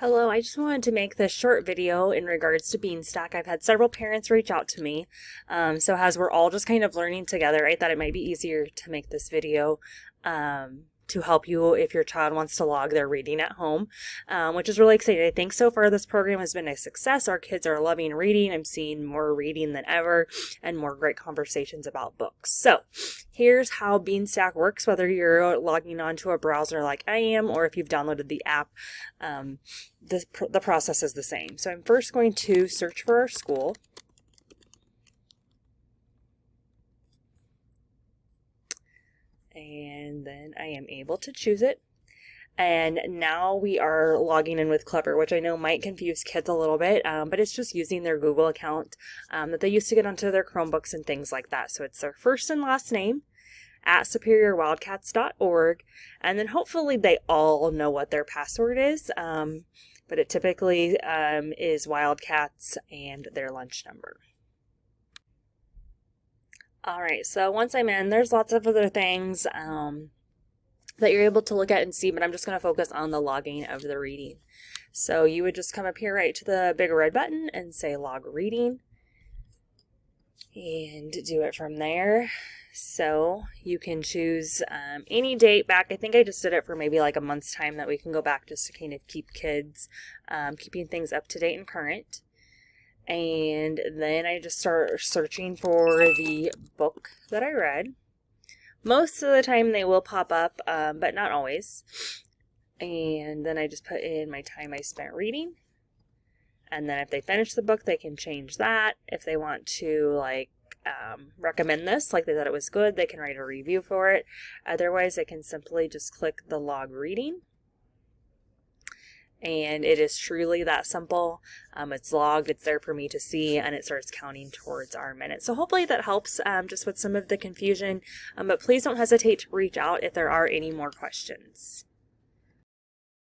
Hello, I just wanted to make this short video in regards to Beanstack. I've had several parents reach out to me, so as we're all just kind of learning together, I thought it might be easier to make this video to help you if your child wants to log their reading at home, which is really exciting. I think so far this program has been a success. Our kids are loving reading. I'm seeing more reading than ever and more great conversations about books. So here's how Beanstack works, whether you're logging onto a browser like I am or if you've downloaded the app. The process is the same. So I'm first going to search for our school. And then I am able to choose it. And now we are logging in with Clever, which I know might confuse kids a little bit, but it's just using their Google account that they used to get onto their Chromebooks and things like that. So it's their first and last name at superiorwildcats.org, and then hopefully they all know what their password is, but it typically is Wildcats and their lunch number. All right, so once I'm in, there's lots of other things that you're able to look at and see, but I'm just going to focus on the logging of the reading. So you would just come up here right to the big red button and say log reading and do it from there. So you can choose any date back. I think I just did it for maybe like a month's time that we can go back just to kind of keep kids keeping things up to date and current. And then I just start searching for the book that I read. Most of the time they will pop up, but not always. And then I just put in my time I spent reading. And then if they finish the book, they can change that. If they want to recommend this, like they thought it was good, they can write a review for it. Otherwise, they can simply just click the log reading. And it is truly that simple. It's logged, it's there for me to see, and it starts counting towards our minutes. So hopefully that helps just with some of the confusion, but please don't hesitate to reach out if there are any more questions.